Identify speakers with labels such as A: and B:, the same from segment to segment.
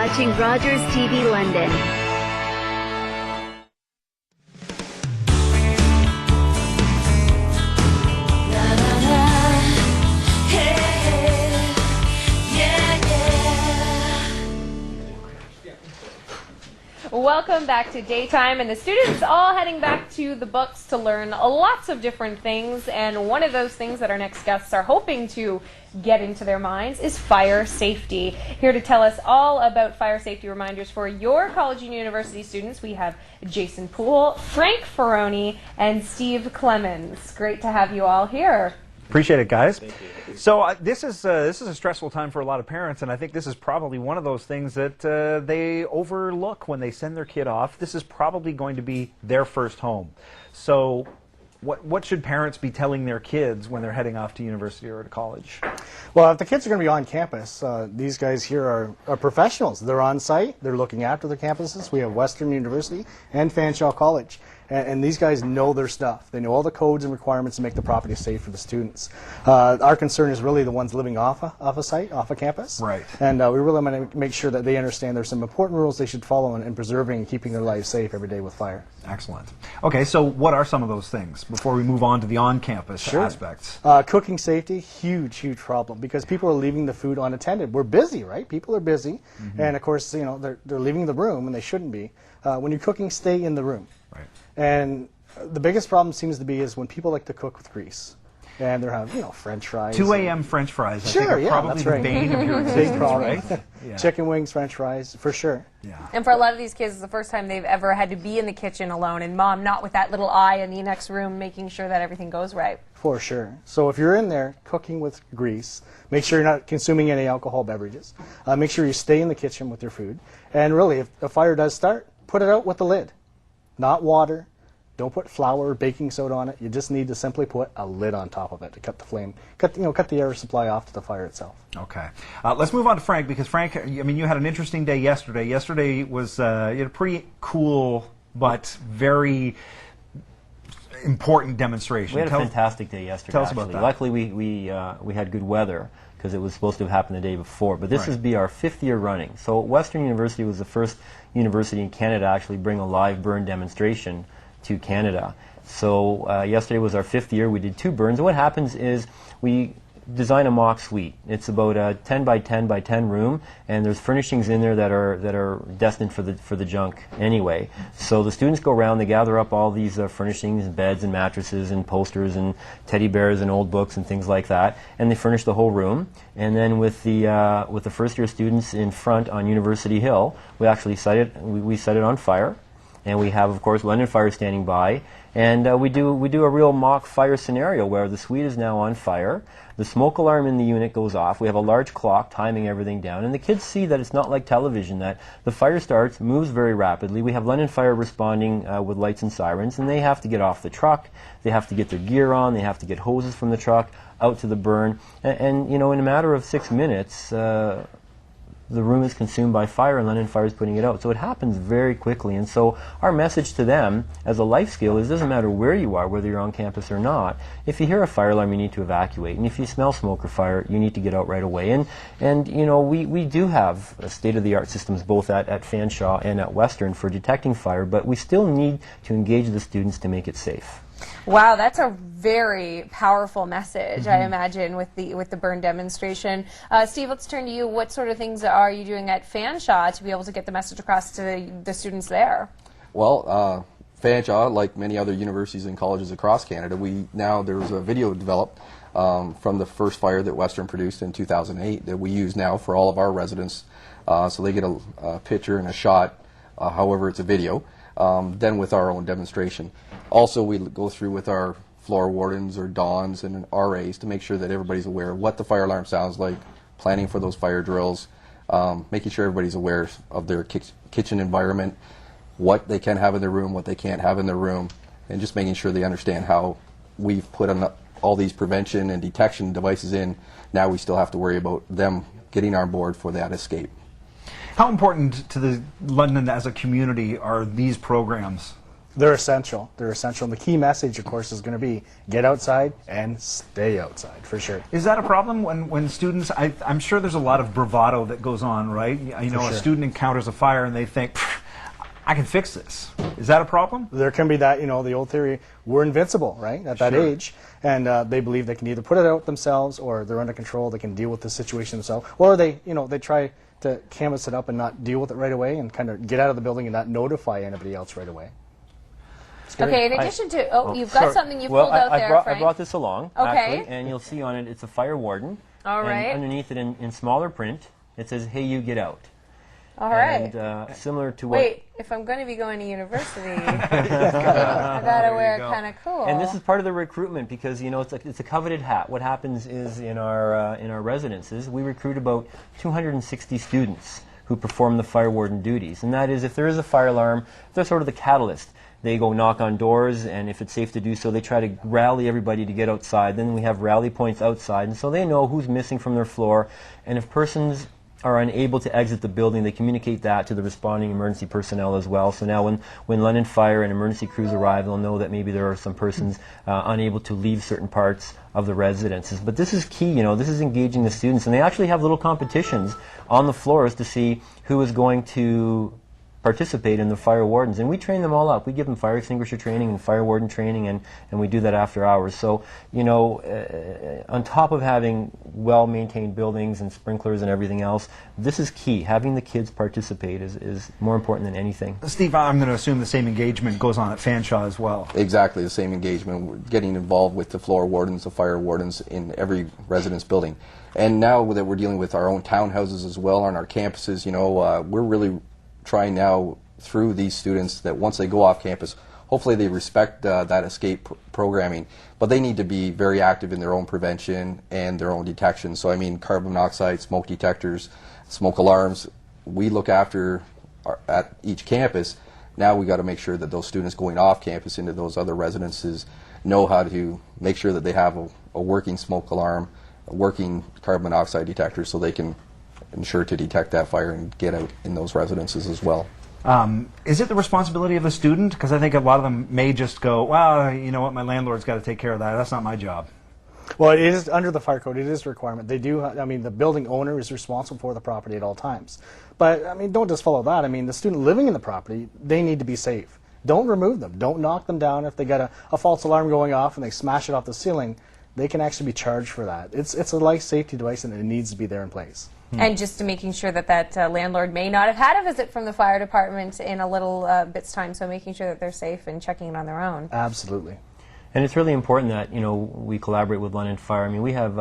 A: watching Rogers TV London.
B: Welcome back to Daytime, and the students all heading back to the books to learn lots of different things, and one of those things that our next guests are hoping to get into their minds is fire safety. Here to tell us all about fire safety reminders for your college and university students, we have Jason Poole, Frank Ferroni, and Steve Clemens. Great to have you all here.
C: Appreciate it, guys. So this is a stressful time for a lot of parents, and I think this is probably one of those things that they overlook when they send their kid off. This is probably going to be their first home. So what should parents be telling their kids when they're heading off to university or to college?
D: Well, if the kids are going to be on campus, these guys here are professionals. They're on site. They're looking after their campuses. We have Western University and Fanshawe College. And these guys know their stuff. They know all the codes and requirements to make the property safe for the students. Our concern is really the ones living off a site, off a campus.
C: Right.
D: And we really want to make sure that they understand there's some important rules they should follow in preserving and keeping their lives safe every day with fire.
C: Excellent. Okay, so what are some of those things before we move on to the on-campus aspects?
D: Cooking safety, huge problem because people are leaving the food unattended. We're busy, right? People are busy, and of course, you know, they're leaving the room and they shouldn't be. When you're cooking, stay in the room. Right. And the biggest problem seems to be is when people like to cook with grease. And they're having, you know, French fries.
C: 2 a.m. French fries, I
D: sure,
C: think, are
D: yeah,
C: probably
D: that's
C: the
D: right.
C: bane of your existence, right?
D: Yeah. Chicken wings, French fries, for sure.
C: Yeah.
B: And for a lot of these kids, it's the first time they've ever had to be in the kitchen alone, and mom not with that little eye in the next room making sure that everything goes right.
D: For sure. So if you're in there cooking with grease, make sure you're not consuming any alcohol beverages. Make sure you stay in the kitchen with your food. And really, if a fire does start, put it out with the lid. Not water. Don't put flour or baking soda on it. You just need to simply put a lid on top of it to cut the flame, cut the air supply off to the fire itself.
C: Okay. Let's move on to Frank, because Frank, I mean, you had an interesting day yesterday. Yesterday was you had a pretty cool but very important demonstration.
E: We had a fantastic day yesterday.
C: Tell us about that.
E: Luckily, we had good weather because it was supposed to have happened the day before. But this will be our 5th year running. So Western University was the first university in Canada to actually bring a live burn demonstration to Canada. So yesterday was our 5th year. We did 2 burns. And what happens is we design a mock suite. It's about a 10 by 10 by 10 room, and there's furnishings in there that are destined for the junk anyway. So the students go around, they gather up all these furnishings, beds and mattresses and posters and teddy bears and old books and things like that, and they furnish the whole room. And then with the first year students in front on University Hill, we actually set it on fire. And we have, of course, London Fire standing by, and we do a real mock fire scenario where the suite is now on fire. The smoke alarm in the unit goes off. We have a large clock timing everything down, and the kids see that it's not like television, that the fire starts, moves very rapidly. We have London Fire responding with lights and sirens, and they have to get off the truck. They have to get their gear on. They have to get hoses from the truck out to the burn, and you know, in a matter of 6 minutes. The room is consumed by fire and London Fire is putting it out. So it happens very quickly. And so our message to them as a life skill is it doesn't matter where you are, whether you're on campus or not. If you hear a fire alarm, you need to evacuate. And if you smell smoke or fire, you need to get out right away. And you know, we do have state-of-the-art systems both at Fanshawe and at Western for detecting fire, but we still need to engage the students to make it safe.
B: Wow, that's a very powerful message, I imagine, with the burn demonstration. Steve, let's turn to you. What sort of things are you doing at Fanshawe to be able to get the message across to the students there?
F: Well, Fanshawe, like many other universities and colleges across Canada, there was a video developed from the first fire that Western produced in 2008 that we use now for all of our residents. So they get a picture and a shot, however it's a video, then with our own demonstration. Also, we go through with our floor wardens or dons and RAs to make sure that everybody's aware of what the fire alarm sounds like, planning for those fire drills, making sure everybody's aware of their kitchen environment, what they can have in their room, what they can't have in their room, and just making sure they understand how we've put on all these prevention and detection devices in. Now we still have to worry about them getting on board for that escape.
C: How important to the London as a community are these programs?
D: They're essential. They're essential. And the key message, of course, is going to be get outside and stay outside, for sure.
C: Is that a problem when students, I'm sure there's a lot of bravado that goes on, right? You know,
D: sure.
C: a student encounters a fire and they think, I can fix this. Is that a problem?
D: There can be that, you know, the old theory, we're invincible, right, at that
C: Sure.
D: age. And they believe they can either put it out themselves or they're under control, they can deal with the situation themselves. Or they, you know, they try to canvas it up and not deal with it right away and kind of get out of the building and not notify anybody else right away. Scary.
B: Okay, in addition to, you've got
E: Sorry.
B: something you
E: well,
B: pulled out
E: I
B: there,
E: brought,
B: Frank.
E: I brought this along,
B: Okay.
E: actually, and you'll see on it, it's a fire warden.
B: All
E: and
B: right.
E: underneath it in smaller print, it says, hey, you get out.
B: All right.
E: And similar to what...
B: Wait, if I'm going to be going to university, I gotta wear it kind of cool.
E: And this is part of the recruitment because, you know, it's a coveted hat. What happens is in our residences, we recruit about 260 students who perform the fire warden duties. And that is, if there is a fire alarm, they're sort of the catalyst. They go knock on doors, and if it's safe to do so, they try to rally everybody to get outside. Then we have rally points outside, and so they know who's missing from their floor. And if persons are unable to exit the building, they communicate that to the responding emergency personnel as well. So now when London Fire and emergency crews arrive, they'll know that maybe there are some persons unable to leave certain parts of the residences. But this is key, you know, this is engaging the students. And they actually have little competitions on the floors to see who is going to participate in the fire wardens, and we train them all up. We give them fire extinguisher training and fire warden training, and we do that after hours. So, you know, on top of having well-maintained buildings and sprinklers and everything else, this is key. Having the kids participate is more important than anything.
C: Steve, I'm going to assume the same engagement goes on at Fanshawe as well.
F: Exactly the same engagement. We're getting involved with the floor wardens, the fire wardens in every residence building. And now that we're dealing with our own townhouses as well on our campuses, you know, we're really trying now through these students that once they go off campus, hopefully they respect that escape programming, but they need to be very active in their own prevention and their own detection. So I mean, carbon monoxide, smoke detectors, smoke alarms, we look after at each campus. Now we got to make sure that those students going off campus into those other residences know how to make sure that they have a working smoke alarm, a working carbon monoxide detector, so they can ensure to detect that fire and get out in those residences as well.
C: Is it the responsibility of the student? Because I think a lot of them may just go, well, you know what, my landlord's got to take care of that. That's not my job.
D: Well, it is under the fire code. It is a requirement. They do. I mean, the building owner is responsible for the property at all times. But I mean, don't just follow that. I mean, the student living in the property, they need to be safe. Don't remove them. Don't knock them down. If they got a false alarm going off and they smash it off the ceiling, they can actually be charged for that. It's a life safety device, and it needs to be there in place.
B: And just making sure that landlord may not have had a visit from the fire department in a little bit's time, so making sure that they're safe and checking it on their own.
D: Absolutely.
E: And it's really important that, you know, we collaborate with London Fire. I mean, we have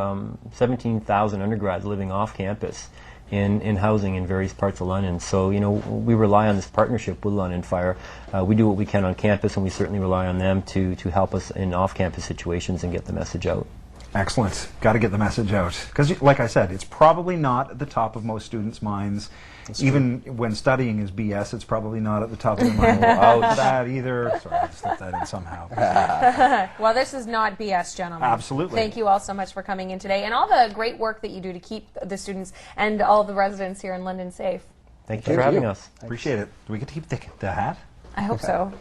E: 17,000 undergrads living off campus in housing in various parts of London. So, you know, we rely on this partnership with London Fire. We do what we can on campus, and we certainly rely on them to help us in off-campus situations and get the message out.
C: Excellent. Got to get the message out. Because, like I said, it's probably not at the top of most students' minds. Even when studying is BS, it's probably not at the top of their mind. Ouch. That either. Sorry, I slipped that in somehow.
B: Well, this is not BS, gentlemen.
C: Absolutely.
B: Thank you all so much for coming in today, and all the great work that you do to keep the students and all the residents here in London safe.
E: Thank you for having us.
C: Appreciate it. Do we get to keep the hat?
B: I hope so.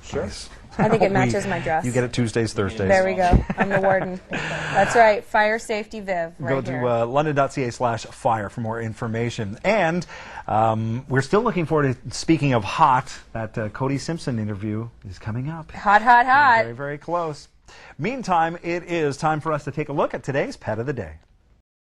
C: Sure. Nice.
B: I think it matches my dress.
C: You get it Tuesdays, Thursdays.
B: There we go. I'm the warden. That's right. Fire Safety Viv. Right
C: Go to london.ca/fire for more information. And we're still looking forward to, speaking of hot, that Cody Simpson interview is coming up.
B: Hot, hot, hot.
C: Very, very close. Meantime, it is time for us to take a look at today's Pet of the Day.